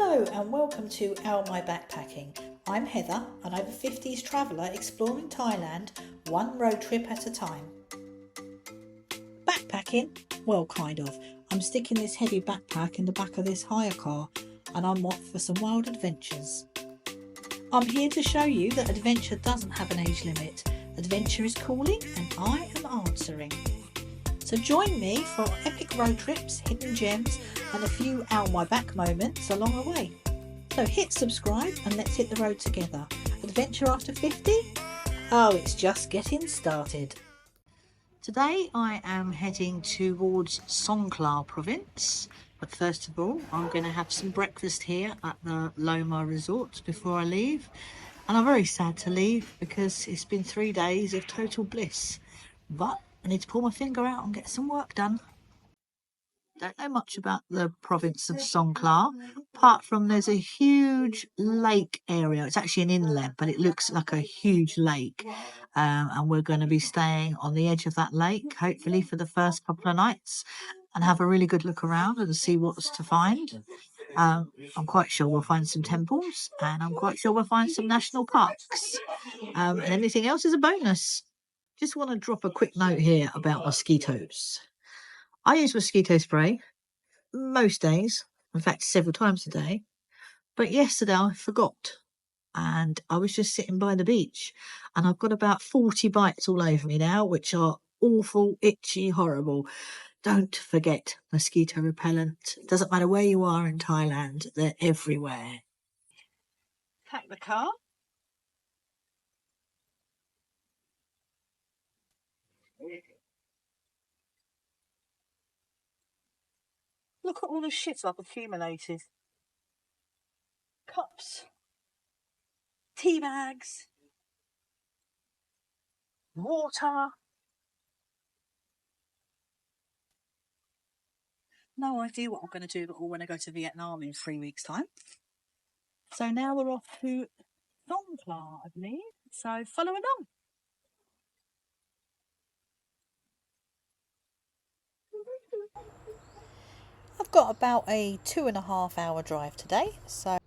Hello and welcome to owmyback-packing. I'm Heather, an over 50s traveller exploring Thailand one road trip at a time. Backpacking? Well, kind of. I'm sticking this heavy backpack in the back of this hire car and I'm off for some wild adventures. I'm here to show you that adventure doesn't have an age limit. Adventure is calling and I am answering. So join me for epic road trips, hidden gems and a few out my back moments along the way. So hit subscribe and let's hit the road together. Adventure after 50? Oh, it's just getting started. Today I am heading towards Songkhla province. But first of all, I'm going to have some breakfast here at the Loma Resort before I leave. And I'm very sad to leave because it's been 3 days of total bliss. But I need to pull my finger out and get some work done. Don't know much about the province of Songkhla, apart from there's a huge lake area. It's actually an inlet, but it looks like a huge lake. And we're going to be staying on the edge of that lake, hopefully for the first couple of nights, and have a really good look around and see what's to find. I'm quite sure we'll find some temples, and I'm quite sure we'll find some national parks. And anything else is a bonus. Just want to drop a quick note here about mosquitoes. I use mosquito spray most days, in fact several times a day, but yesterday I forgot and I was just sitting by the beach and I've got about 40 bites all over me now, which are awful, itchy, horrible. Don't forget mosquito repellent. It doesn't matter where you are in Thailand, they're everywhere. Pack the car. Look at all the shit I've accumulated. Cups, tea bags, water. No idea what I'm going to do when I go to Vietnam in 3 weeks' time. So now we're off to Songkhla, I believe. So follow along. I've got about a 2.5 hour drive today, so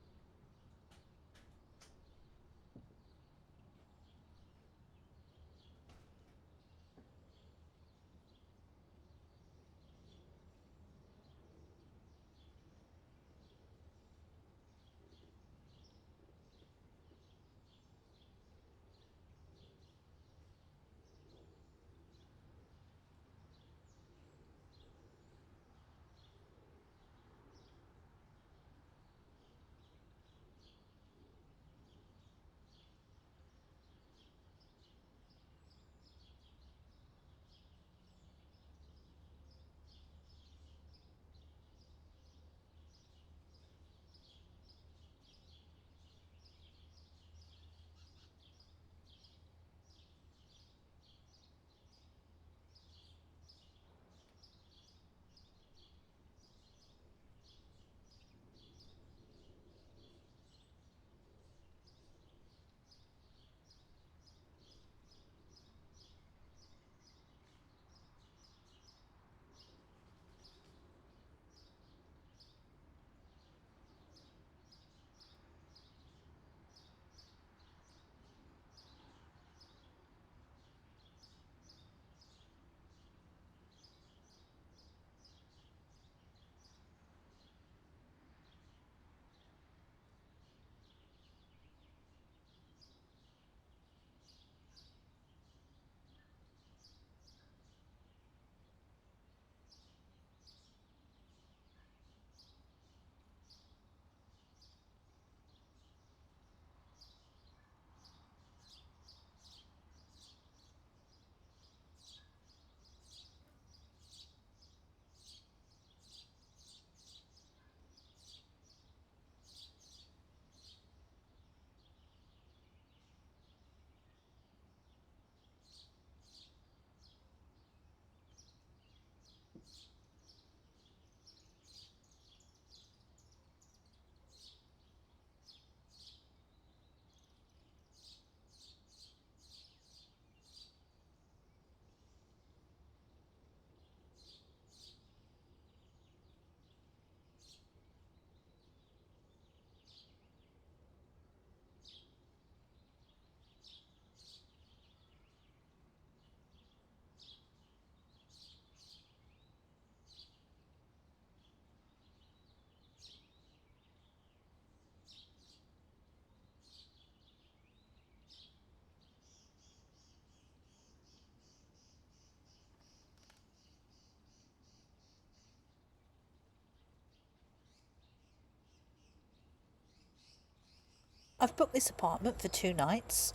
I've booked this apartment for 2 nights.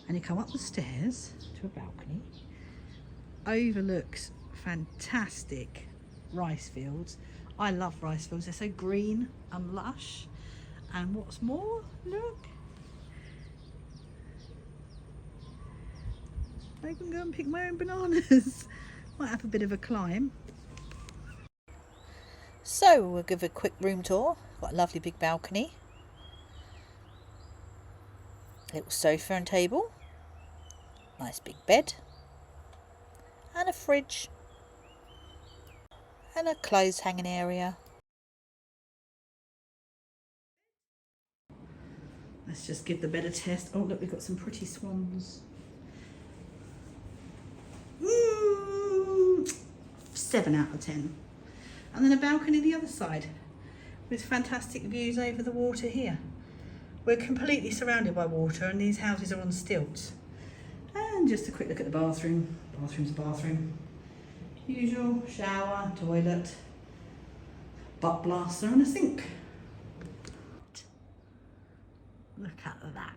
And you come up the stairs to a balcony. Overlooks fantastic rice fields. I love rice fields, they're so green and lush. And what's more, look, I can go and pick my own bananas. Might have a bit of a climb. So we'll give a quick room tour. Got a lovely big balcony, little sofa and table, nice big bed, and a fridge, and a clothes hanging area. Let's just give the bed a test. Oh look, we've got some pretty swans. 7 out of 10. And then a balcony the other side with fantastic views over the water here. We're completely surrounded by water and these houses are on stilts. And just a quick look at the bathroom. Bathroom's a bathroom. Usual shower, toilet, butt blaster and a sink. Look at that.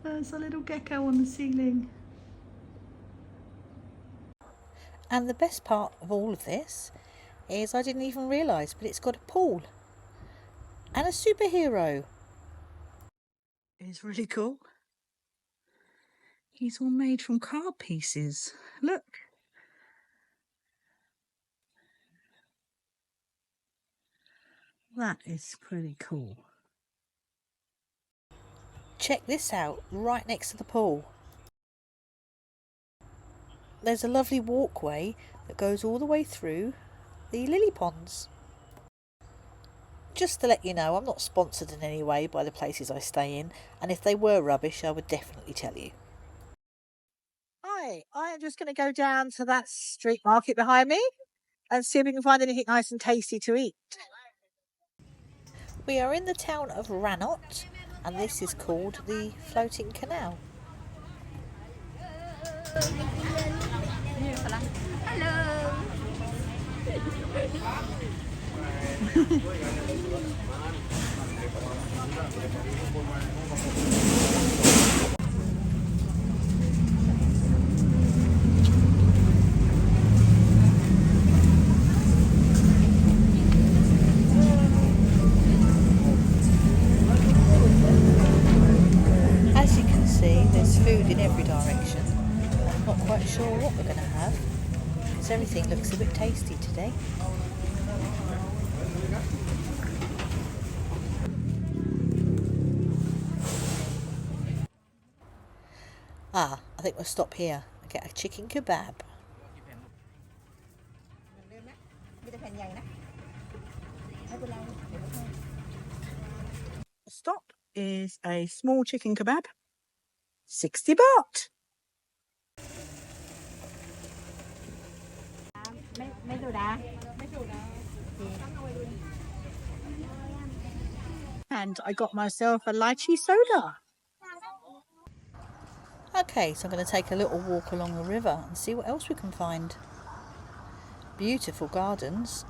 There's a little gecko on the ceiling. And the best part of all of this is I didn't even realise, but it's got a pool and a superhero. It's really cool. He's all made from card pieces. Look. That is pretty cool. Check this out, right next to the pool. There's a lovely walkway that goes all the way through the lily ponds. Just to let you know, I'm not sponsored in any way by the places I stay in, and if they were rubbish, I would definitely tell you. Hi, I am just going to go down to that street market behind me and see if we can find anything nice and tasty to eat. We are in the town of Rannoch, and this is called the Floating Canal. Hello. As you can see, there's food in every direction. I'm not quite sure what we're going to have, because everything looks a bit tasty today. I think we'll stop here and get a chicken kebab. Stop is a small chicken kebab, 60 baht. And I got myself a lychee soda. Okay, so I'm going to take a little walk along the river and see what else we can find. Beautiful gardens.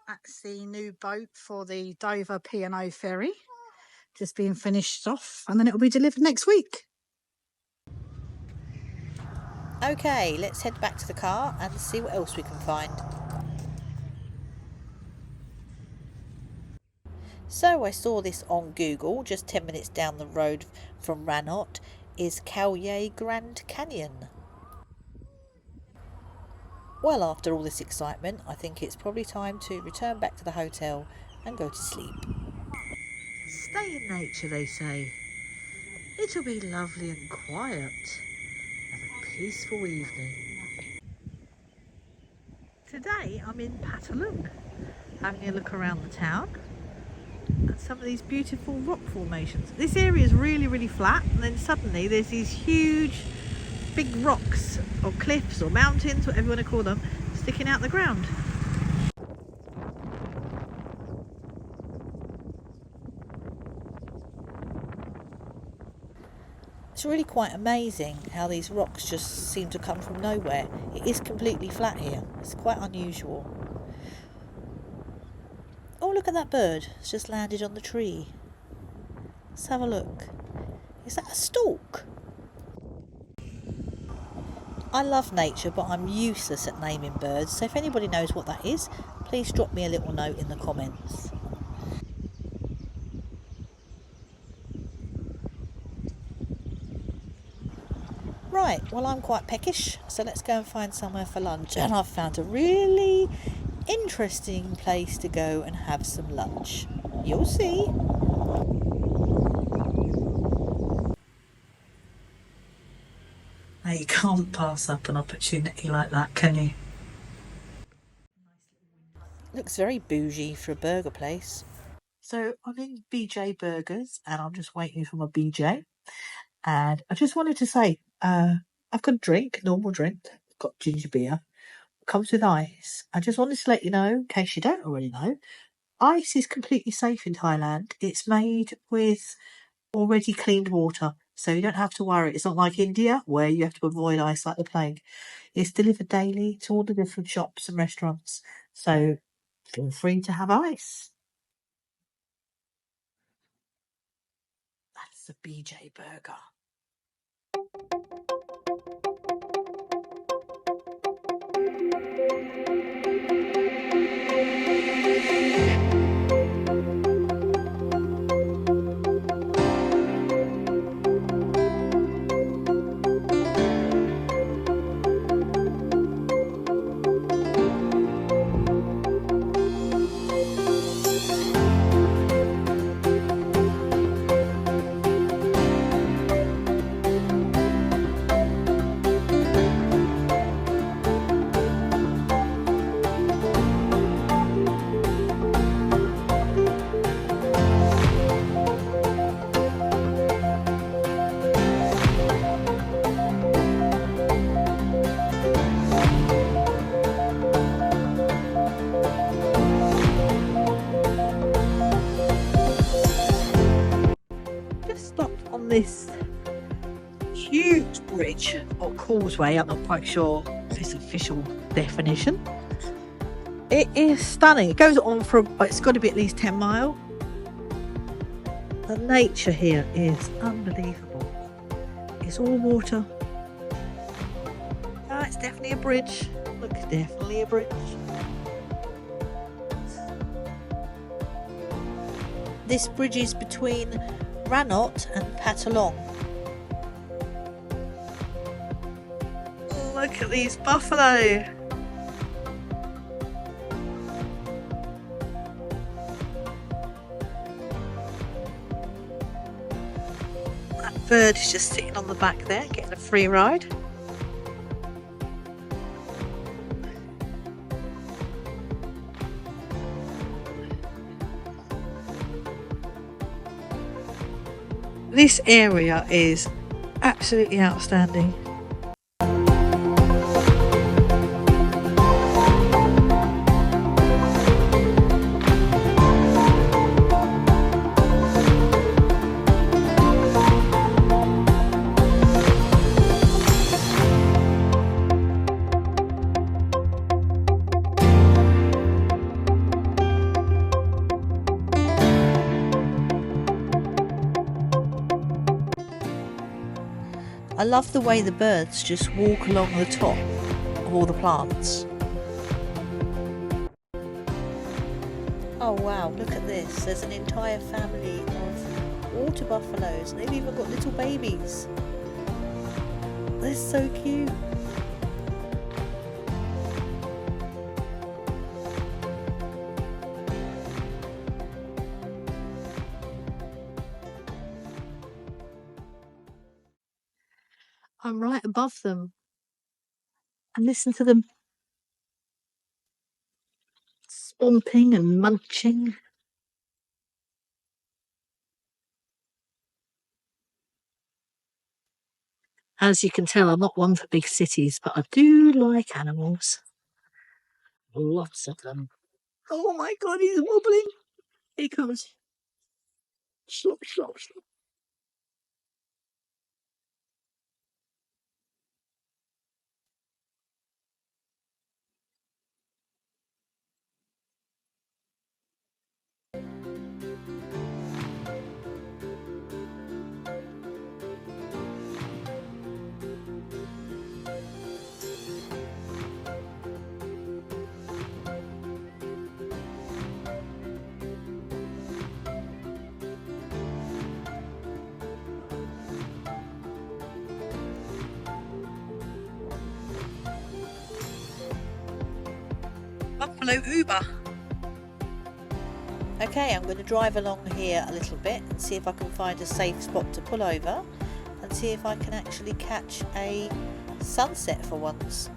That's the new boat for the Dover P&O ferry. Just being finished off, and then it'll be delivered next week. Okay, let's head back to the car and see what else we can find. So I saw this on Google, just 10 minutes down the road from Rannoch is Koh Yor Grand Canyon. Well, after all this excitement, I think it's probably time to return back to the hotel and go to sleep. Stay in nature, they say. It'll be lovely and quiet. Have a peaceful evening. Today I'm in Patalung, having a look around the town at some of these beautiful rock formations. This area is really flat, and then suddenly there's these huge big rocks or cliffs or mountains, whatever you want to call them, sticking out the ground. It's really quite amazing how these rocks just seem to come from nowhere. It is completely flat here. It's quite unusual. Oh, look at that bird. It's just landed on the tree. Let's have a look. Is that a stork? I love nature, but I'm useless at naming birds, so if anybody knows what that is, please drop me a little note in the comments. Right, well, I'm quite peckish, so let's go and find somewhere for lunch. And I've found a really interesting place to go and have some lunch. You'll see. Now, you can't pass up an opportunity like that, can you? Looks very bougie for a burger place. So I'm in BJ Burgers and I'm just waiting for my BJ. And I just wanted to say, I've got a drink, normal drink. I've got ginger beer. Comes with ice. I just wanted to let you know, in case you don't already know, ice is completely safe in Thailand. It's made with already cleaned water, so you don't have to worry. It's not like India, where you have to avoid ice like the plague. It's delivered daily to all the different shops and restaurants, so feel free to have ice. That's a BJ burger. Just stopped on this huge bridge or causeway. I'm not quite sure its official definition. It is stunning. It goes on for, it's got to be at least 10 miles. The nature here is unbelievable. It's all water. Oh, it's definitely a bridge. Look, definitely a bridge. This bridge is between Ranot and Patalong. Look at these buffalo. That bird is just sitting on the back there, getting a free ride. This area is absolutely outstanding. I love the way the birds just walk along the top of all the plants. Oh wow, look at this. There's an entire family of water buffaloes. They've even got little babies. They're so cute. I'm right above them and listen to them stomping and munching. As you can tell, I'm not one for big cities, but I do like animals. Lots of them. Oh my god, he's wobbling. Here he comes. Slop, slop, slop. absolute Uber. Okay, I'm going to drive along here a little bit and see if I can find a safe spot to pull over and see if I can actually catch a sunset for once.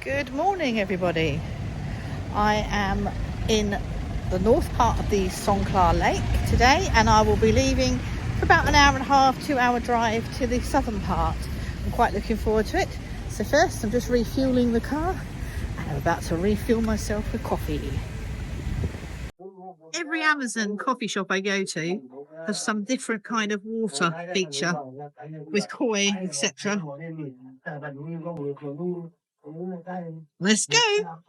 Good morning, everybody. I am in the north part of the Songkhla Lake today, and I will be leaving for about an hour and a half, 2-hour drive to the southern part. I'm quite looking forward to it. So first, I'm just refueling the car, and I'm about to refuel myself with coffee. Every Amazon coffee shop I go to has some different kind of water feature with koi, etc. Let's go.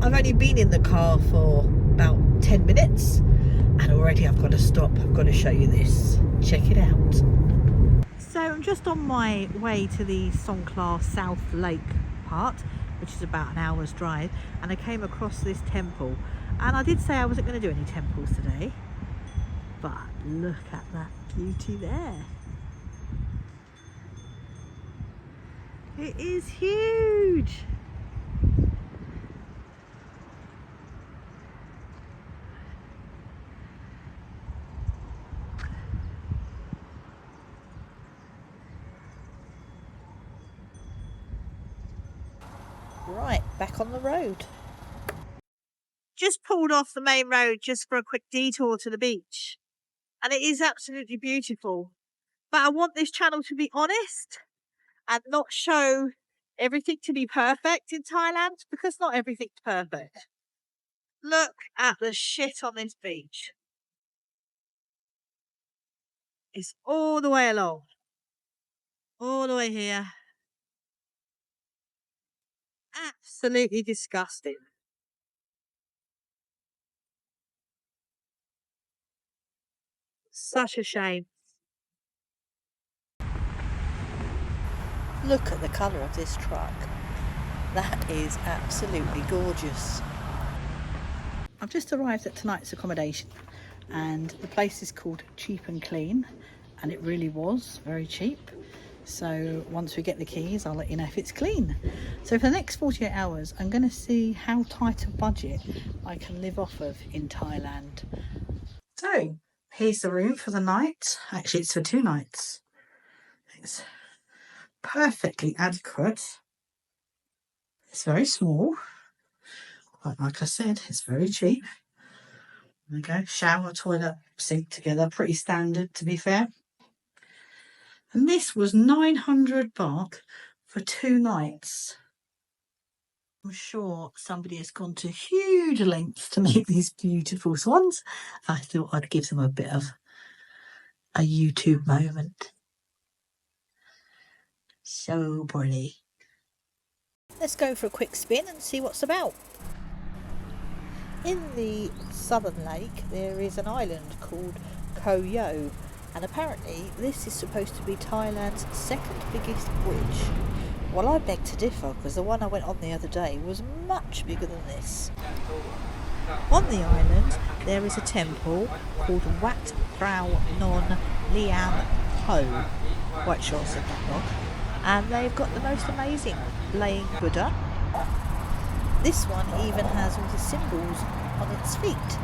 I've only been in the car for about 10 minutes and already I've got to stop. I've got to show you this. Check it out. So I'm just on my way to the Songkhla South Lake part, which is about an hour's drive, and I came across this temple, and I did say I wasn't going to do any temples today, but look at that beauty there. It is huge. Right, back on the road. Just pulled off the main road just for a quick detour to the beach. And it is absolutely beautiful. But I want this channel to be honest and not show everything to be perfect in Thailand, because not everything's perfect. Look at the shit on this beach. It's all the way along. All the way here. Absolutely disgusting. Such a shame. Look at the colour of this truck. That is absolutely gorgeous. I've just arrived at tonight's accommodation, and the place is called Cheap and Clean, and it really was very cheap. So once we get the keys, I'll let you know if it's clean. So for the next 48 hours, I'm going to see how tight a budget I can live off of in Thailand. So here's the room for the night. Actually, it's for 2 nights. It's perfectly adequate. It's very small. But like I said, it's very cheap. There we go. Shower, toilet, sink together. Pretty standard, to be fair. And this was 900 baht for 2 nights. I'm sure somebody has gone to huge lengths to make these beautiful swans. I thought I'd give them a bit of a YouTube moment. So pretty. Let's go for a quick spin and see what's about. In the southern lake there is an island called Koh Yor, and apparently this is supposed to be Thailand's second biggest bridge. Well, I beg to differ, because the one I went on the other day was much bigger than this. On the island there is a temple called Wat Phra Non Liam Ho. Quite sure I said that wrong. And they've got the most amazing laying Buddha. This one even has all the symbols on its feet.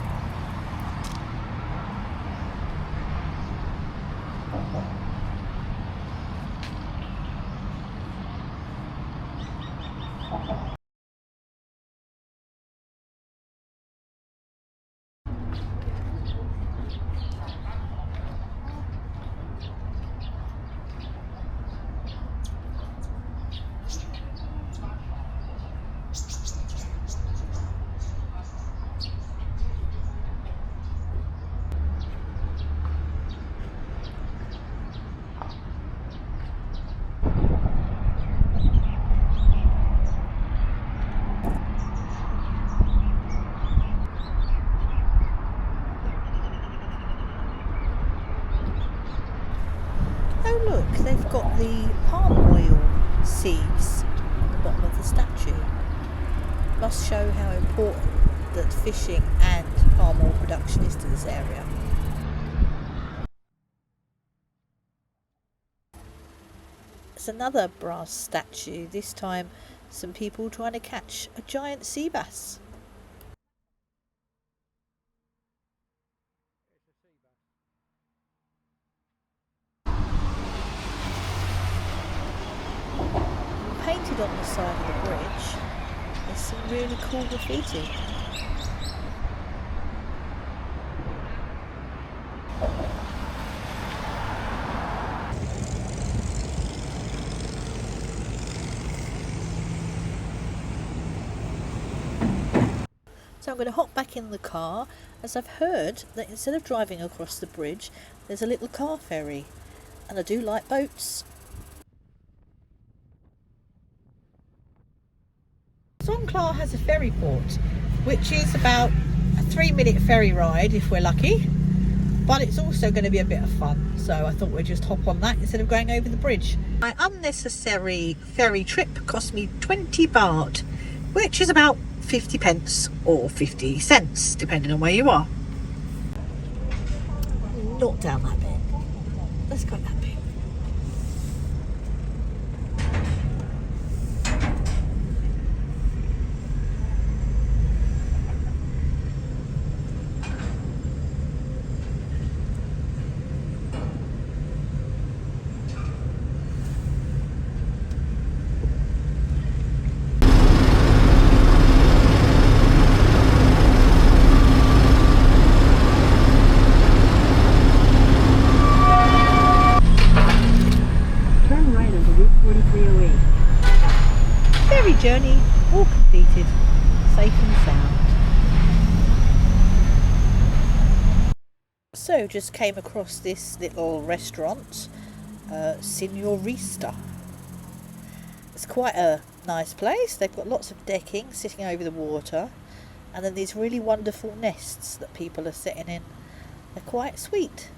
Oh look, they've got the palm oil seeds at the bottom of the statue. Must show how important that fishing and palm oil production is to this area. There's another brass statue, this time some people trying to catch a giant sea bass. Painted on the side of the bridge, there's some really cool graffiti. So I'm going to hop back in the car, as I've heard that instead of driving across the bridge, there's a little car ferry, and I do like boats. Songkhla has a ferry port, which is about a 3-minute ferry ride if we're lucky, but it's also going to be a bit of fun, so I thought we'd just hop on that instead of going over the bridge. My unnecessary ferry trip cost me 20 baht, which is about 50 pence or 50 cents depending on where you are. Not down that bit. Let's go that bit. Journey all completed, safe and sound. So just came across this little restaurant, Senorista. It's quite a nice place. They've got lots of decking sitting over the water, and then these really wonderful nests that people are sitting in. They're quite sweet.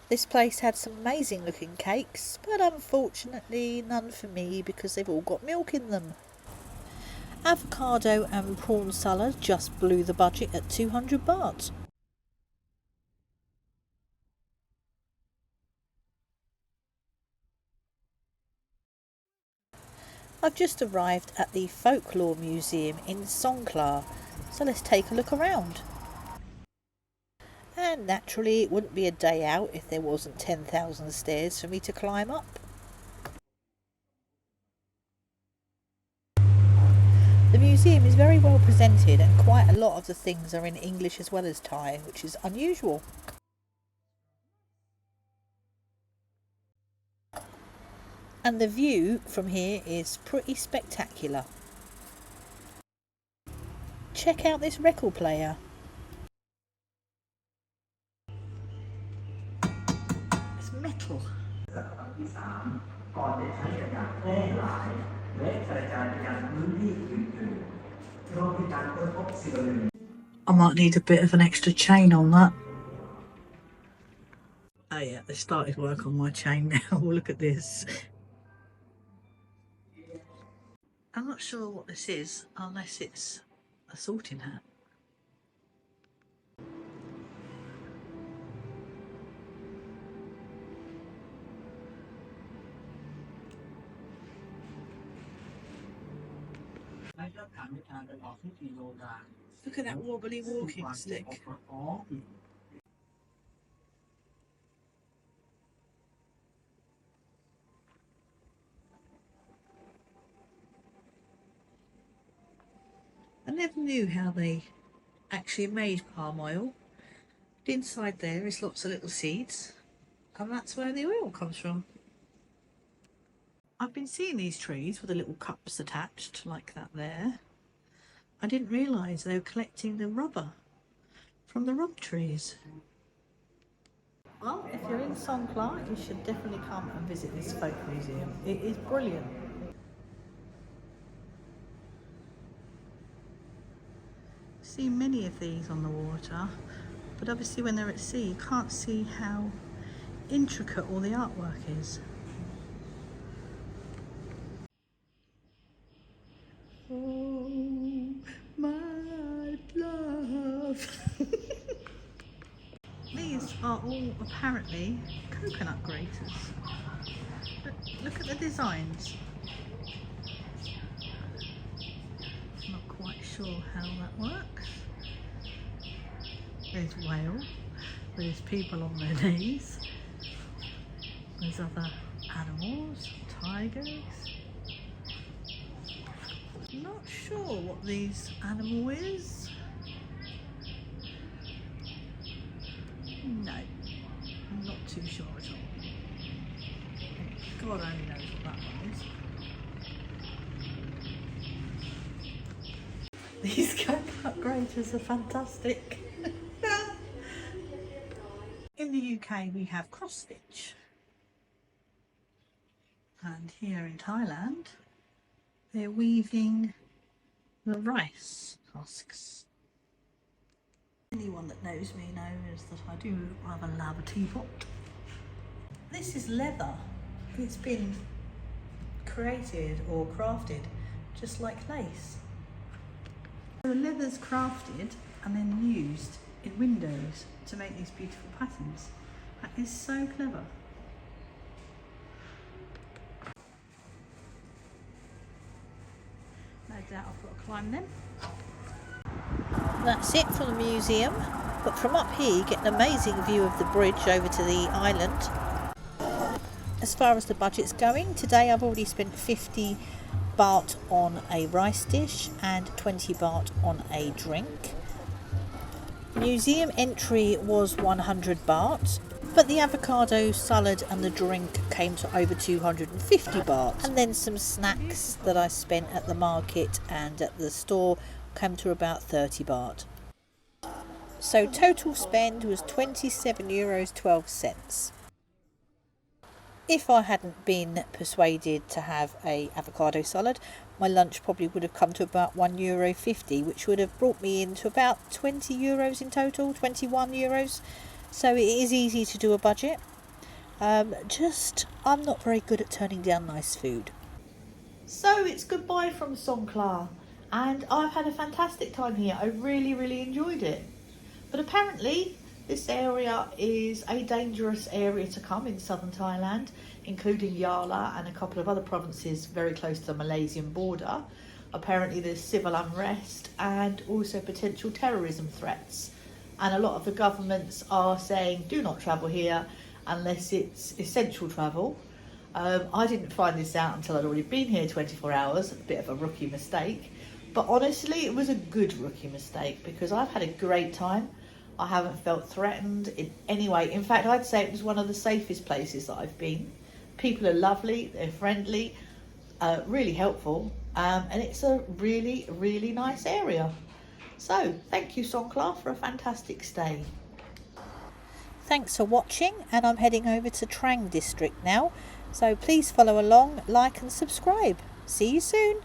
This place had some amazing looking cakes, but unfortunately none for me because they've all got milk in them. Avocado and prawn salad just blew the budget at 200 baht. I've just arrived at the Folklore Museum in Songkhla, so let's take a look around. And naturally it wouldn't be a day out if there wasn't 10,000 stairs for me to climb up. The museum is very well presented and quite a lot of the things are in English as well as Thai, which is unusual. And the view from here is pretty spectacular. Check out this record player. It's metal. I might need a bit of an extra chain on that. Oh yeah, they started work on my chain now. Look at this. I'm not sure what this is unless it's a sorting hat. Look at that wobbly walking stick. I never knew how they actually made palm oil. Inside there is lots of little seeds, and that's where the oil comes from. I've been seeing these trees with the little cups attached like that there. I didn't realise they were collecting the rubber from the rub trees. Well, if you're in Songkhla, you should definitely come and visit this folk museum. It is brilliant. see many of these on the water, but obviously when they're at sea you can't see how intricate all the artwork is. Oh my love. These are all apparently coconut graters. But look at the designs. I'm not quite sure how that works. There's whale, there's people on their knees, there's other animals, tigers. Not sure what this animal is. No, I'm not too sure at all. God only knows what that one is. These coconut graters are fantastic. In the UK we have cross stitch, and here in Thailand they're weaving the rice husks. Anyone that knows me knows that I do rather love a teapot. This is leather. It's been created or crafted just like lace. So the leather's crafted and then used in windows to make these beautiful patterns. That is so clever. No doubt I've got to climb them. That's it from the museum, but from up here you get an amazing view of the bridge over to the island. As far as the budget's going, today I've already spent 50 baht on a rice dish and 20 baht on a drink. Museum entry was 100 baht, but the avocado salad and the drink came to over 250 baht. And then some snacks that I spent at the market and at the store came to about 30 baht. So total spend was 27 euros 12 cents. If I hadn't been persuaded to have a avocado salad, my lunch probably would have come to about €1.50, which would have brought me into about 20 euros in total, 21 euros. So it is easy to do a budget. I'm not very good at turning down nice food. So it's goodbye from Songkhla, and I've had a fantastic time here. I really enjoyed it. But apparently this area is a dangerous area to come in southern Thailand, including Yala and a couple of other provinces very close to the Malaysian border. Apparently there's civil unrest and also potential terrorism threats. And a lot of the governments are saying do not travel here unless it's essential travel. I didn't find this out until I'd already been here 24 hours, a bit of a rookie mistake. But honestly, it was a good rookie mistake because I've had a great time. I haven't felt threatened in any way. In fact, I'd say it was one of the safest places that I've been. People are lovely, they're friendly, really helpful, and it's a really nice area. So, thank you Songkhla for a fantastic stay. Thanks for watching, and I'm heading over to Trang district now. So please follow along, like and subscribe. See you soon.